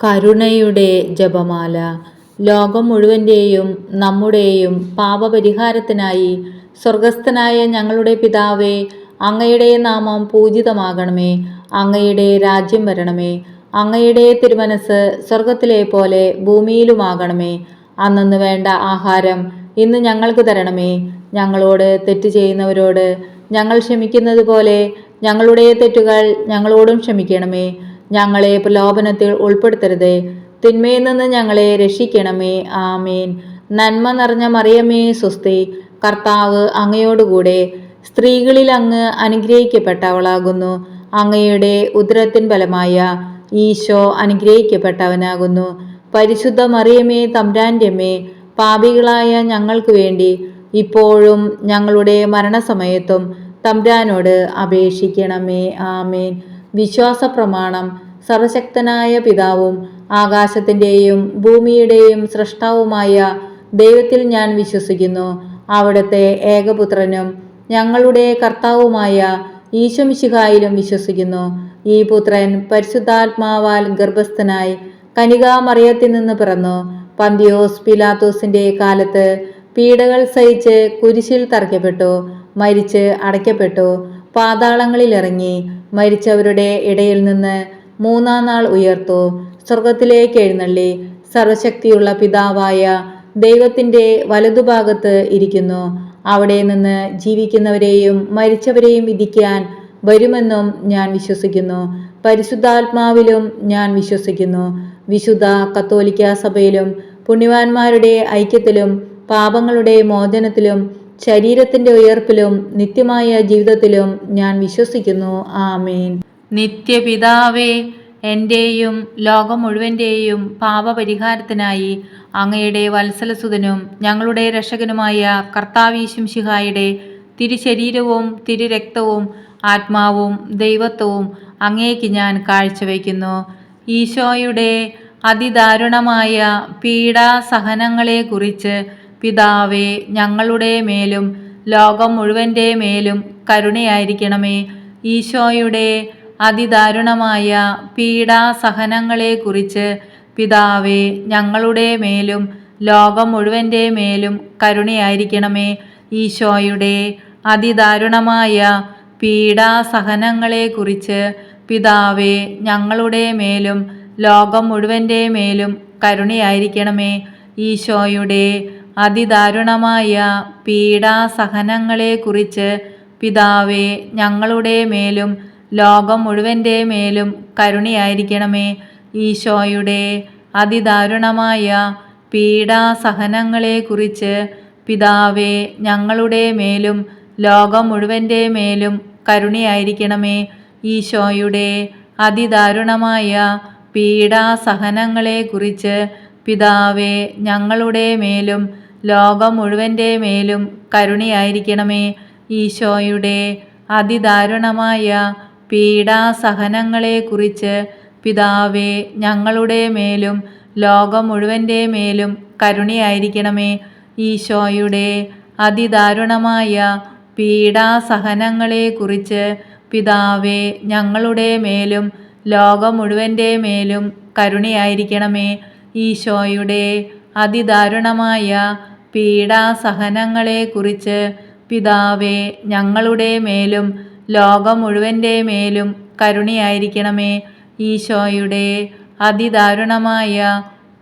കരുണയുടെ ജപമാല. ലോകം മുഴുവൻ്റെയും നമ്മുടെയും പാപപരിഹാരത്തിനായി സ്വർഗസ്ഥനായ ഞങ്ങളുടെ പിതാവേ, അങ്ങയുടെ നാമം പൂജിതമാകണമേ. അങ്ങയുടെ രാജ്യം വരണമേ. അങ്ങയുടെ തിരുമനസ് സ്വർഗത്തിലെ പോലെ ഭൂമിയിലുമാകണമേ. അന്നന്ന് വേണ്ട ആഹാരം ഇന്ന് ഞങ്ങൾക്ക് തരണമേ. ഞങ്ങളോട് തെറ്റ് ചെയ്യുന്നവരോട് ഞങ്ങൾ ക്ഷമിക്കുന്നത് പോലെ ഞങ്ങളുടെ തെറ്റുകൾ ഞങ്ങളോടും ക്ഷമിക്കണമേ. ഞങ്ങളെ പ്രലോഭനത്തിൽ ഉൾപ്പെടുത്തരുതേ, തിന്മയിൽ നിന്ന് ഞങ്ങളെ രക്ഷിക്കണമേ. ആമേൻ. നന്മ നിറഞ്ഞ മറിയമേ സ്വസ്തി, കർത്താവ് അങ്ങയോടുകൂടെ സ്ത്രീകളിൽ അങ്ങ് അനുഗ്രഹിക്കപ്പെട്ടവളാകുന്നു. അങ്ങയുടെ ഉദരത്തിൻ ഫലമായ ഈശോ അനുഗ്രഹിക്കപ്പെട്ടവനാകുന്നു. പരിശുദ്ധ മറിയമേ തമ്പുരാന്റെ അമ്മേ, പാപികളായ ഞങ്ങൾക്ക് വേണ്ടി ഇപ്പോഴും ഞങ്ങളുടെ മരണസമയത്തും തമ്പുരാനോട് അപേക്ഷിക്കണമേ. ആമേൻ. വിശ്വാസ പ്രമാണം. സർവശക്തനായ പിതാവും ആകാശത്തിൻ്റെയും ഭൂമിയുടെയും സൃഷ്ടാവുമായ ദൈവത്തിൽ ഞാൻ വിശ്വസിക്കുന്നു. അവിടുത്തെ ഏകപുത്രനും ഞങ്ങളുടെ കർത്താവുമായ ഈശോ മിശിഹായിലും വിശ്വസിക്കുന്നു. ഈ പുത്രൻ പരിശുദ്ധാത്മാവാൽ ഗർഭസ്ഥനായി കനികാമറിയത്തിൽ നിന്ന് പിറന്നു. പന്തിയോസ് പിലാത്തോസിന്റെ കാലത്ത് പീഡകൾ സഹിച്ച് കുരിശിൽ തറയ്ക്കപ്പെട്ടു, മരിച്ച് അടയ്ക്കപ്പെട്ടു, പാതാളങ്ങളിൽ ഇറങ്ങി, മരിച്ചവരുടെ ഇടയിൽ നിന്ന് മൂന്നാം നാൾ ഉയർത്തു, സ്വർഗത്തിലേക്ക് എഴുന്നള്ളി, സർവശക്തിയുള്ള പിതാവായ ദൈവത്തിൻ്റെ വലതുഭാഗത്ത് ഇരിക്കുന്നു. അവിടെ നിന്ന് ജീവിക്കുന്നവരെയും മരിച്ചവരെയും വിധിക്കാൻ വരുമെന്നും ഞാൻ വിശ്വസിക്കുന്നു. പരിശുദ്ധാത്മാവിലും ഞാൻ വിശ്വസിക്കുന്നു. വിശുദ്ധ കത്തോലിക്ക സഭയിലും പുണ്യവാന്മാരുടെ ഐക്യത്തിലും പാപങ്ങളുടെ മോചനത്തിലും ശരീരത്തിൻ്റെ ഉയർപ്പിലും നിത്യമായ ജീവിതത്തിലും ഞാൻ വിശ്വസിക്കുന്നു. ആമേൻ. നിത്യപിതാവേ, എൻ്റെയും ലോകം മുഴുവൻ്റെയും പാപപരിഹാരത്തിനായി അങ്ങയുടെ വത്സലസുതനും ഞങ്ങളുടെ രക്ഷകനുമായ കർത്താവീശോ മിശിഹായുടെ തിരുശരീരവും തിരുരക്തവും ആത്മാവും ദൈവത്വവും അങ്ങേക്ക് ഞാൻ കാഴ്ചവെക്കുന്നു. ഈശോയുടെ അതിദാരുണമായ പീഡാസഹനങ്ങളെക്കുറിച്ച് പിതാവേ, ഞങ്ങളുടെ മേലും ലോകം മുഴുവൻ്റെ മേലും കരുണയായിരിക്കണമേ. ഈശോയുടെ അതിദാരുണമായ പീഡാസഹനങ്ങളെക്കുറിച്ച് പിതാവേ, ഞങ്ങളുടെ മേലും ലോകം മുഴുവൻ്റെ മേലും കരുണയായിരിക്കണമേ. ഈശോയുടെ അതിദാരുണമായ പീഡാസഹനങ്ങളെക്കുറിച്ച് പിതാവേ, ഞങ്ങളുടെ മേലും ലോകം മുഴുവൻ്റെ മേലും കരുണയായിരിക്കണമേ. ഈശോയുടെ അതിദാരുണമായ പീഡാസഹനങ്ങളെക്കുറിച്ച് പിതാവേ, ഞങ്ങളുടെ മേലും ലോകം മുഴുവൻ്റെ മേലും കരുണയായിരിക്കണമേ. ഈശോയുടെ അതിദാരുണമായ പീഡാസഹനങ്ങളെക്കുറിച്ച് പിതാവേ, ഞങ്ങളുടെ മേലും ലോകം മുഴുവൻ്റെ മേലും കരുണയായിരിക്കണമേ. ഈശോയുടെ അതിദാരുണമായ പീഡാസഹനങ്ങളെക്കുറിച്ച് പിതാവേ, ഞങ്ങളുടെ മേലും ലോകം മുഴുവൻ്റെ മേലും കരുണയായിരിക്കണമേ. ഈശോയുടെ അതിദാരുണമായ പീഡാസഹനങ്ങളെക്കുറിച്ച് പിതാവേ, ഞങ്ങളുടെ മേലും ലോകം മുഴുവൻ്റെ മേലും കരുണയായിരിക്കണമേ. ഈശോയുടെ അതിദാരുണമായ പീഡാസഹനങ്ങളെക്കുറിച്ച് പിതാവേ, ഞങ്ങളുടെ മേലും ലോകം മുഴുവൻ്റെ മേലും കരുണയായിരിക്കണമേ. ഈശോയുടെ അതിദാരുണമായ പീഡാസഹനങ്ങളെക്കുറിച്ച് പിതാവേ, ഞങ്ങളുടെ മേലും ലോകം മുഴുവൻ്റെ മേലും കരുണയായിരിക്കണമേ. ഈശോയുടെ അതിദാരുണമായ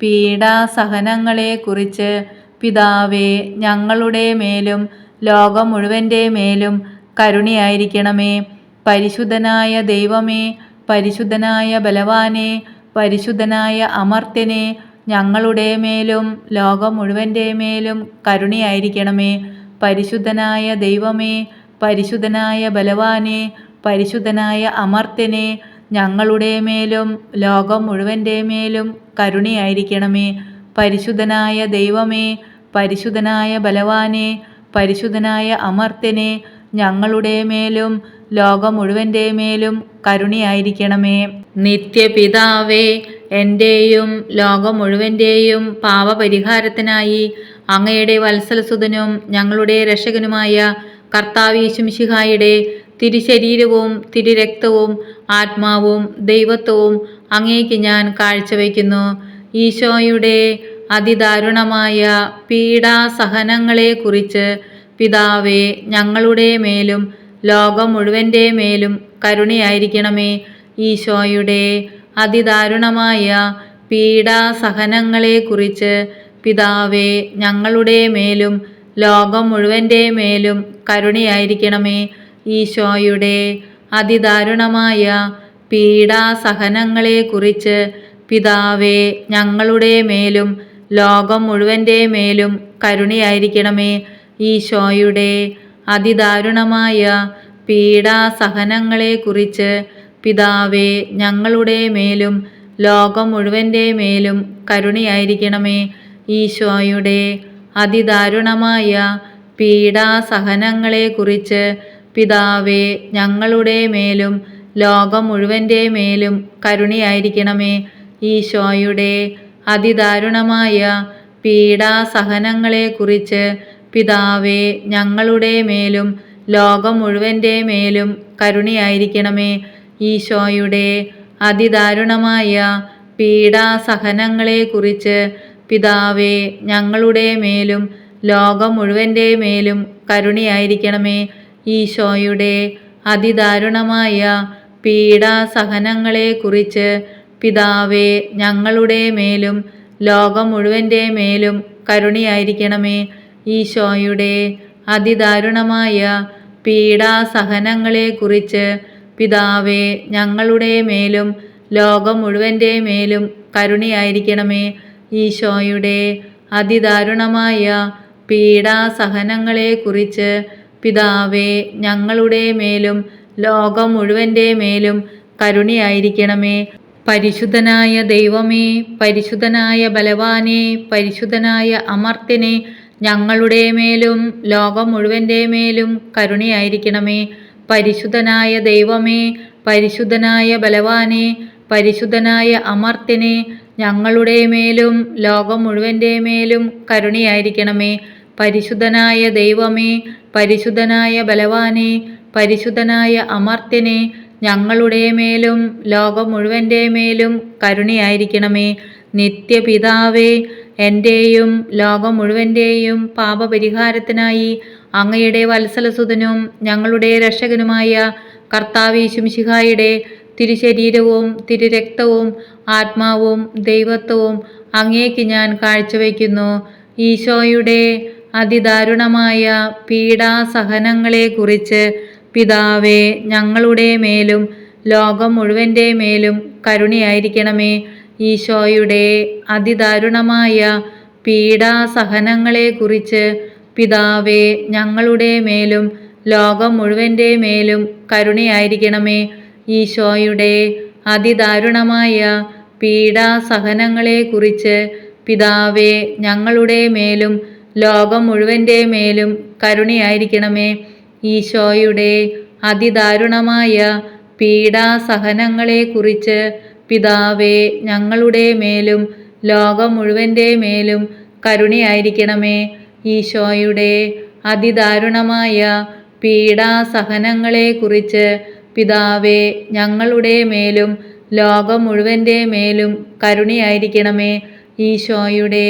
പീഡാസഹനങ്ങളെക്കുറിച്ച് പിതാവേ, ഞങ്ങളുടെ മേലും ലോകം മുഴുവൻ്റെ മേലും കരുണയായിരിക്കണമേ. പരിശുദ്ധനായ ദൈവമേ, പരിശുദ്ധനായ ബലവാനെ, പരിശുദ്ധനായ അമർത്യനെ, ഞങ്ങളുടെ മേലും ലോകം മുഴുവൻ്റെ മേലും കരുണയായിരിക്കണമേ. പരിശുദ്ധനായ ദൈവമേ, പരിശുദ്ധനായ ബലവാനെ, പരിശുദ്ധനായ അമർത്യനെ, ഞങ്ങളുടെ മേലും ലോകം മുഴുവൻ്റെ മേലും കരുണയായിരിക്കണമേ. പരിശുദ്ധനായ ദൈവമേ, പരിശുദ്ധനായ ബലവാനെ, പരിശുദ്ധനായ അമർത്യനെ, ഞങ്ങളുടെ മേലും ലോകം മുഴുവൻ്റെ മേലും കരുണയായിരിക്കണമേ. നിത്യപിതാവേ, എൻ്റെയും ലോകം മുഴുവൻ്റെയും പാപപരിഹാരത്തിനായി അങ്ങയുടെ വത്സലസുതനും ഞങ്ങളുടെ രക്ഷകനുമായ കർത്താവീശോ മിശിഹായുടെ തിരുശരീരവും തിരുരക്തവും ആത്മാവും ദൈവത്വവും അങ്ങേക്ക് ഞാൻ കാഴ്ചവെക്കുന്നു. ഈശോയുടെ അതിദാരുണമായ പീഡാസഹനങ്ങളെക്കുറിച്ച് പിതാവേ, ഞങ്ങളുടെ മേലും ലോകം മുഴുവൻ്റെ മേലും കരുണയായിരിക്കണമേ. ഈശോയുടെ അതിദാരുണമായ പീഡാസഹനങ്ങളെക്കുറിച്ച് പിതാവേ, ഞങ്ങളുടെ മേലും ലോകം മുഴുവൻ്റെ മേലും കരുണയായിരിക്കണമേ. ഈശോയുടെ അതിദാരുണമായ പീഡാസഹനങ്ങളെക്കുറിച്ച് പിതാവേ, ഞങ്ങളുടെ മേലും ലോകം മുഴുവൻ്റെ മേലും കരുണയായിരിക്കണമേ. ഈശോയുടെ അതിദാരുണമായ പീഡാസഹനങ്ങളെക്കുറിച്ച് പിതാവേ, ഞങ്ങളുടെ മേലും ലോകം മുഴുവൻ്റെ മേലും കരുണയായിരിക്കണമേ. ഈശോയുടെ അതിദാരുണമായ പീഡാസഹനങ്ങളെക്കുറിച്ച് പിതാവേ, ഞങ്ങളുടെ മേലും ലോകം മുഴുവൻ്റെ മേലും കരുണയായിരിക്കണമേ. ഈശോയുടെ അതിദാരുണമായ പീഡാസഹനങ്ങളെക്കുറിച്ച് പിതാവേ, ഞങ്ങളുടെ മേലും ലോകം മുഴുവൻ്റെ മേലും കരുണയായിരിക്കണമേ. ഈശോയുടെ അതിദാരുണമായ പീഡാസഹനങ്ങളെക്കുറിച്ച് പിതാവേ, ഞങ്ങളുടെ മേലും ലോകം മുഴുവൻ്റെ മേലും കരുണയായിരിക്കണമേ. ഈശോയുടെ അതിദാരുണമായ പീഡാസഹനങ്ങളെക്കുറിച്ച് പിതാവേ, ഞങ്ങളുടെ മേലും ലോകം മുഴുവൻ്റെ മേലും കരുണയായിരിക്കണമേ. ഈശോയുടെ അതിദാരുണമായ പീഡാസഹനങ്ങളെക്കുറിച്ച് പിതാവേ, ഞങ്ങളുടെ മേലും ലോകം മുഴുവൻ്റെ മേലും കരുണയായിരിക്കണമേ. ഈശോയുടെ അതിദാരുണമായ പീഡാസഹനങ്ങളെക്കുറിച്ച് പിതാവേ, ഞങ്ങളുടെ മേലും ലോകം മുഴുവൻ്റെ മേലും കരുണയായിരിക്കണമേ. പരിശുദ്ധനായ ദൈവമേ, പരിശുദ്ധനായ ബലവാനേ, പരിശുദ്ധനായ അമർത്യനേ, ഞങ്ങളുടെ മേലും ലോകം മുഴുവൻ്റെ മേലും കരുണയായിരിക്കണമേ. പരിശുദ്ധനായ ദൈവമേ, പരിശുദ്ധനായ ബലവാനേ, പരിശുദ്ധനായ അമർത്യനേ, ഞങ്ങളുടെ മേലും ലോകം മുഴുവൻ്റെ മേലും കരുണയായിരിക്കണമേ. പരിശുദ്ധനായ ദൈവമേ, പരിശുദ്ധനായ ബലവാനേ, പരിശുദ്ധനായ അമർത്യനേ, ഞങ്ങളുടെ മേലും ലോകം മുഴുവൻ്റെ മേലും കരുണയായിരിക്കണമേ. നിത്യപിതാവേ, എൻ്റെയും ലോകം മുഴുവൻ്റെയും പാപപരിഹാരത്തിനായി അങ്ങയുടെ വത്സലസുതനും ഞങ്ങളുടെ രക്ഷകനുമായ കർത്താവ് യേശുമിശിഹായുടെ തിരുശരീരവും തിരുരക്തവും ആത്മാവും ദൈവത്വവും അങ്ങേക്ക് ഞാൻ കാഴ്ചവെക്കുന്നു. ഈശോയുടെ അതിദാരുണമായ പീഡാസഹനങ്ങളെക്കുറിച്ച് പിതാവേ, ഞങ്ങളുടെ മേലും ലോകം മുഴുവൻ്റെ മേലും കരുണയായിരിക്കണമേ. ഈശോയുടെ അതിദാരുണമായ പീഡാസഹനങ്ങളെക്കുറിച്ച് പിതാവേ, ഞങ്ങളുടെ മേലും ലോകം മുഴുവൻ്റെ മേലും കരുണയായിരിക്കണമേ. ഈശോയുടെ അതിദാരുണമായ പീഡാസഹനങ്ങളെക്കുറിച്ച് പിതാവേ, ഞങ്ങളുടെ മേലും ലോകം മുഴുവൻ്റെ മേലും കരുണയായിരിക്കണമേ. ഈശോയുടെ അതിദാരുണമായ പീഡാസഹനങ്ങളെക്കുറിച്ച് പിതാവേ, ഞങ്ങളുടെ മേലും ലോകം മുഴുവൻ്റെ മേലും കരുണയായിരിക്കണമേ. ഈശോയുടെ അതിദാരുണമായ പീഡാസഹനങ്ങളെക്കുറിച്ച് പിതാവേ, ഞങ്ങളുടെ മേലും ലോകം മുഴുവൻ്റെ മേലും കരുണയായിരിക്കണമേ. ഈശോയുടെ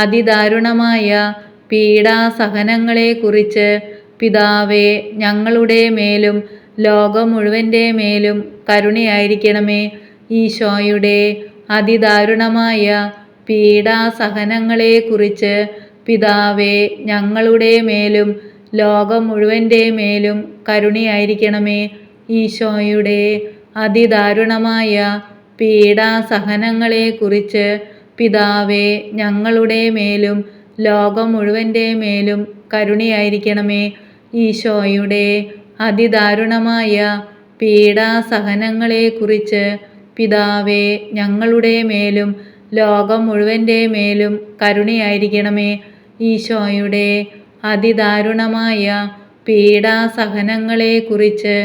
അതിദാരുണമായ പീഡാസഹനങ്ങളെക്കുറിച്ച് പിതാവേ, ഞങ്ങളുടെ മേലും ലോകം മുഴുവൻ്റെ മേലും കരുണയായിരിക്കണമേ. ഈശോയുടെ അതിദാരുണമായ പീഡാസഹനങ്ങളെക്കുറിച്ച് പിതാവേ, ഞങ്ങളുടെ മേലും ലോകം മുഴുവൻ്റെ മേലും കരുണയായിരിക്കണമേ. ഈശോയുടെ അതിദാരുണമായ പീഡാസഹനങ്ങളെക്കുറിച്ച് പിതാവേ, ഞങ്ങളുടെ മേലും ലോകം മുഴുവൻ്റെ മേലും കരുണയായിരിക്കണമേ. ഈശോയുടെ അതിദാരുണമായ പീഡാസഹനങ്ങളെക്കുറിച്ച് പിതാവേ, ഞങ്ങളുടെ മേലും ലോകം മുഴുവൻ്റെ മേലും കരുണയായിരിക്കണമേ. ഈശോയുടെ അതിദാരുണമായ പീഡാസഹനങ്ങളെക്കുറിച്ച്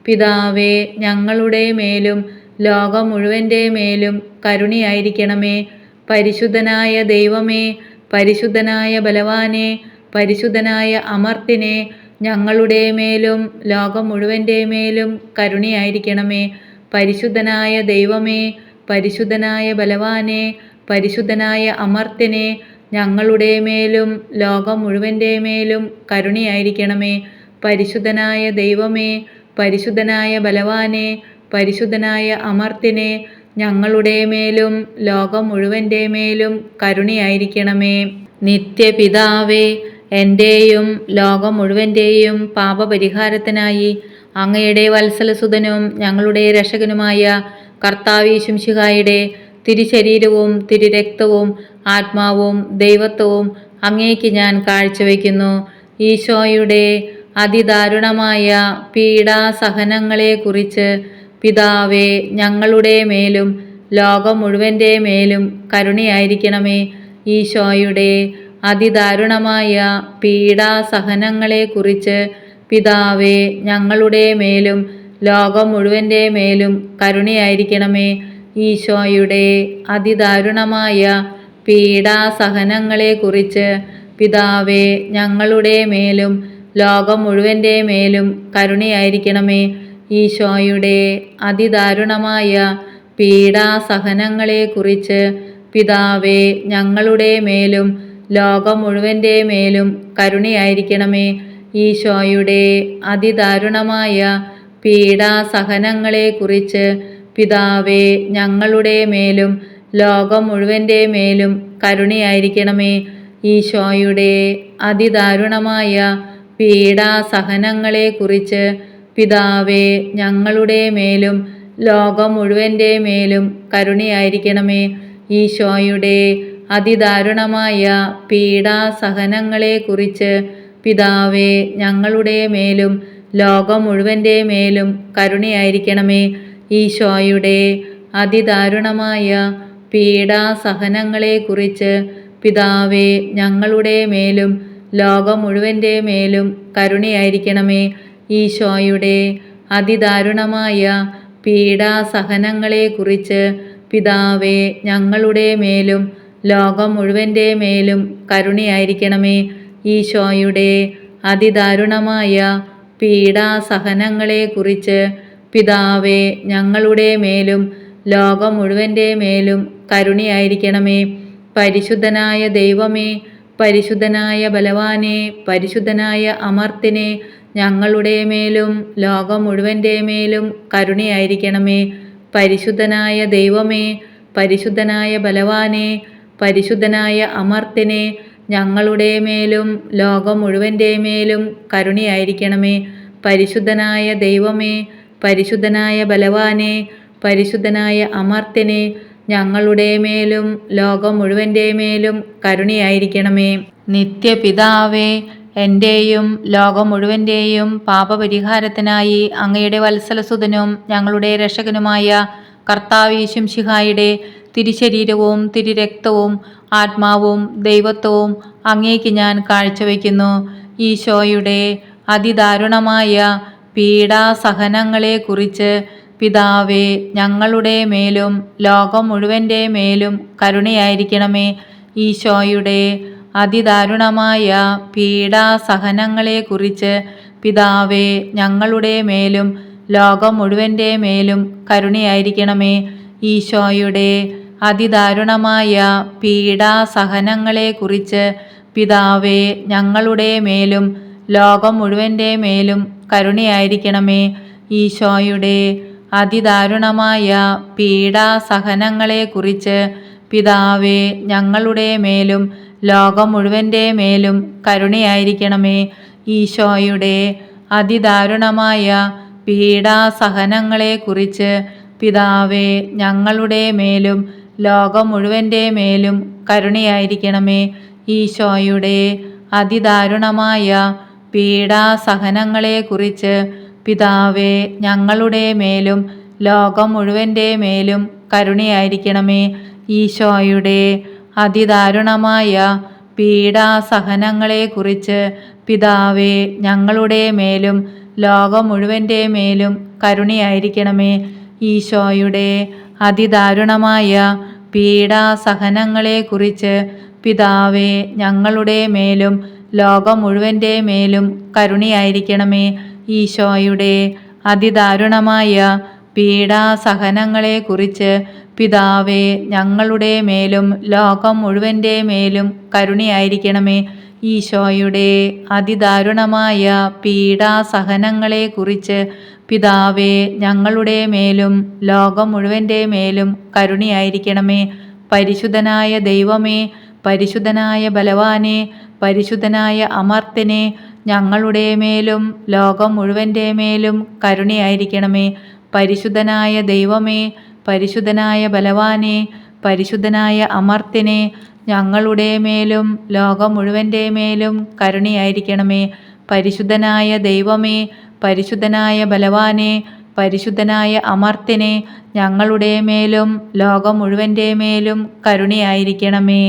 പിതാവേ, ഞങ്ങളുടെ മേലും ലോകം മുഴുവൻ്റെ മേലും കരുണയായിരിക്കണമേ. പരിശുദ്ധനായ ദൈവമേ, പരിശുദ്ധനായ ബലവാനേ, പരിശുദ്ധനായ അമർത്യനേ, ഞങ്ങളുടെ മേലും ലോകം മുഴുവൻ്റെ മേലും കരുണയായിരിക്കണമേ. പരിശുദ്ധനായ ദൈവമേ, പരിശുദ്ധനായ ബലവാനെ, പരിശുദ്ധനായ അമർത്യനെ, ഞങ്ങളുടെ മേലും ലോകം മുഴുവൻ്റെ മേലും കരുണയായിരിക്കണമേ. പരിശുദ്ധനായ ദൈവമേ, പരിശുദ്ധനായ ബലവാനെ, പരിശുദ്ധനായ അമർത്യനെ, ഞങ്ങളുടെ മേലും ലോകം മുഴുവൻ്റെ മേലും കരുണയായിരിക്കണമേ. നിത്യപിതാവേ, എൻ്റെയും ലോകം മുഴുവൻ്റെയും പാപപരിഹാരത്തിനായി അങ്ങയുടെ വത്സലസുതനും ഞങ്ങളുടെ രക്ഷകനുമായ കർത്താവ് മിശിഹായുടെ തിരുശരീരവും തിരുരക്തവും ആത്മാവും ദൈവത്വവും അങ്ങേക്ക് ഞാൻ കാഴ്ചവെക്കുന്നു. ഈശോയുടെ അതിദാരുണമായ പീഡാസഹനങ്ങളെക്കുറിച്ച് പിതാവേ, ഞങ്ങളുടെ മേലും ലോകം മുഴുവൻ്റെ മേലും കരുണയായിരിക്കണമേ. ഈശോയുടെ അതിദാരുണമായ പീഡാസഹനങ്ങളെക്കുറിച്ച് പിതാവേ, ഞങ്ങളുടെ മേലും ലോകം മുഴുവൻ്റെ മേലും കരുണയായിരിക്കണമേ. ഈശോയുടെ അതിദാരുണമായ പീഡാസഹനങ്ങളെക്കുറിച്ച് പിതാവേ, ഞങ്ങളുടെ മേലും ലോകം മുഴുവൻ്റെ മേലും കരുണയായിരിക്കണമേ. ഈശോയുടെ അതിദാരുണമായ പീഡാസഹനങ്ങളെക്കുറിച്ച് പിതാവേ, ഞങ്ങളുടെ മേലും ലോകം മുഴുവൻ്റെ മേലും കരുണയായിരിക്കണമേ. ഈശോയുടെ അതിദാരുണമായ പീഡാസഹനങ്ങളെക്കുറിച്ച് പിതാവേ, ഞങ്ങളുടെ മേലും ലോകം മുഴുവൻ്റെ മേലും കരുണയായിരിക്കണമേ. ഈശോയുടെ അതിദാരുണമായ പീഡാസഹനങ്ങളെക്കുറിച്ച് പിതാവേ, ഞങ്ങളുടെ മേലും ലോകം മുഴുവൻ്റെ മേലും കരുണയായിരിക്കണമേ. ഈശോയുടെ അതിദാരുണമായ പീഡാസഹനങ്ങളെക്കുറിച്ച് പിതാവേ, ഞങ്ങളുടെ മേലും ലോകം മുഴുവൻ്റെ മേലും കരുണയായിരിക്കണമേ. ഈശോയുടെ അതിദാരുണമായ പീഡാസഹനങ്ങളെക്കുറിച്ച് പിതാവേ, ഞങ്ങളുടെ മേലും ലോകം മുഴുവൻ്റെ മേലും കരുണയായിരിക്കണമേ. ഈശോയുടെ അതിദാരുണമായ പീഡാസഹനങ്ങളെക്കുറിച്ച് പിതാവേ, ഞങ്ങളുടെ മേലും ലോകം മുഴുവൻ്റെ മേലും കരുണയായിരിക്കണമേ. ഈശോയുടെ അതിദാരുണമായ പീഡാസഹനങ്ങളെക്കുറിച്ച് പിതാവേ, ഞങ്ങളുടെ മേലും ലോകം മുഴുവൻ്റെ മേലും കരുണയായിരിക്കണമേ. പരിശുദ്ധനായ ദൈവമേ, പരിശുദ്ധനായ ബലവാനെ, പരിശുദ്ധനായ അമർത്യനെ, ഞങ്ങളുടെ മേലും ലോകം മുഴുവൻ്റെ മേലും കരുണയായിരിക്കണമേ. പരിശുദ്ധനായ ദൈവമേ, പരിശുദ്ധനായ ബലവാനെ, പരിശുദ്ധനായ അമർത്യനെ, ഞങ്ങളുടെ മേലും ലോകം മുഴുവൻ്റെ മേലും കരുണയായിരിക്കണമേ. പരിശുദ്ധനായ ദൈവമേ, പരിശുദ്ധനായ ബലവാനെ, പരിശുദ്ധനായ അമർത്യനെ, ഞങ്ങളുടെ മേലും ലോകം മുഴുവൻ്റെ മേലും കരുണയായിരിക്കണമേ. നിത്യപിതാവേ, എൻ്റെയും ലോകം മുഴുവൻ്റെയും പാപപരിഹാരത്തിനായി അങ്ങയുടെ വത്സലസുതനും ഞങ്ങളുടെ രക്ഷകനുമായ കർത്താവ് മിശിഹായുടെ തിരുശരീരവും തിരുരക്തവും ആത്മാവും ദൈവത്വവും അങ്ങേക്ക് ഞാൻ കാഴ്ചവെക്കുന്നു. ഈശോയുടെ അതിദാരുണമായ പീഡാസഹനങ്ങളെക്കുറിച്ച് പിതാവേ, ഞങ്ങളുടെ മേലും ലോകം മുഴുവൻ്റെ മേലും കരുണയായിരിക്കണമേ. ഈശോയുടെ അതിദാരുണമായ പീഡാസഹനങ്ങളെക്കുറിച്ച് പിതാവേ, ഞങ്ങളുടെ മേലും ലോകം മുഴുവൻ്റെ മേലും കരുണയായിരിക്കണമേ. ഈശോയുടെ അതിദാരുണമായ പീഡാസഹനങ്ങളെക്കുറിച്ച് പിതാവേ, ഞങ്ങളുടെ മേലും ലോകം മുഴുവൻ്റെ മേലും കരുണയായിരിക്കണമേ. ഈശോയുടെ അതിദാരുണമായ പീഡാസഹനങ്ങളെക്കുറിച്ച് പിതാവേ, ഞങ്ങളുടെ മേലും ലോകം മുഴുവൻ്റെ മേലും കരുണയായിരിക്കണമേ. ഈശോയുടെ അതിദാരുണമായ പീഡാസഹനങ്ങളെക്കുറിച്ച് പിതാവേ, ഞങ്ങളുടെ മേലും ലോകം മുഴുവൻ്റെ മേലും കരുണയായിരിക്കണമേ. ഈശോയുടെ അതിദാരുണമായ പീഡാസഹനങ്ങളെക്കുറിച്ച് പിതാവേ, ഞങ്ങളുടെ മേലും ലോകം മുഴുവൻ്റെ മേലും കരുണയായിരിക്കണമേ. ഈശോയുടെ അതിദാരുണമായ പീഡാസഹനങ്ങളെക്കുറിച്ച് പിതാവേ, ഞങ്ങളുടെ മേലും ലോകം മുഴുവൻ്റെ മേലും കരുണയായിരിക്കണമേ. ഈശോയുടെ അതിദാരുണമായ പീഡാസഹനങ്ങളെക്കുറിച്ച് പിതാവേ, ഞങ്ങളുടെ മേലും ലോകം മുഴുവൻ്റെ മേലും കരുണയായിരിക്കണമേ. ഈശോയുടെ അതിദാരുണമായ പീഡാസഹനങ്ങളെക്കുറിച്ച് പിതാവേ, ഞങ്ങളുടെ മേലും ലോകം മുഴുവൻ്റെ മേലും കരുണയായിരിക്കണമേ. ഈശോയുടെ അതിദാരുണമായ പീഡാസഹനങ്ങളെക്കുറിച്ച് പിതാവേ, ഞങ്ങളുടെ മേലും ലോകം മുഴുവൻ്റെ മേലും കരുണയായിരിക്കണമേ. പരിശുദ്ധനായ ദൈവമേ, പരിശുദ്ധനായ ബലവാനെ, പരിശുദ്ധനായ അമർത്യനെ, ഞങ്ങളുടെ മേലും ലോകം മുഴുവൻ്റെ മേലും കരുണയായിരിക്കണമേ. പരിശുദ്ധനായ ദൈവമേ, പരിശുദ്ധനായ ബലവാനെ, പരിശുദ്ധനായ അമർത്യനെ, ഞങ്ങളുടെ മേലും ലോകം മുഴുവൻ്റെ മേലും കരുണയായിരിക്കണമേ. പരിശുദ്ധനായ ദൈവമേ, പരിശുദ്ധനായ ബലവാനെ, പരിശുദ്ധനായ അമർത്യനെ, ഞങ്ങളുടെ മേലും ലോകം മുഴുവൻ്റെ മേലും കരുണയായിരിക്കണമേ.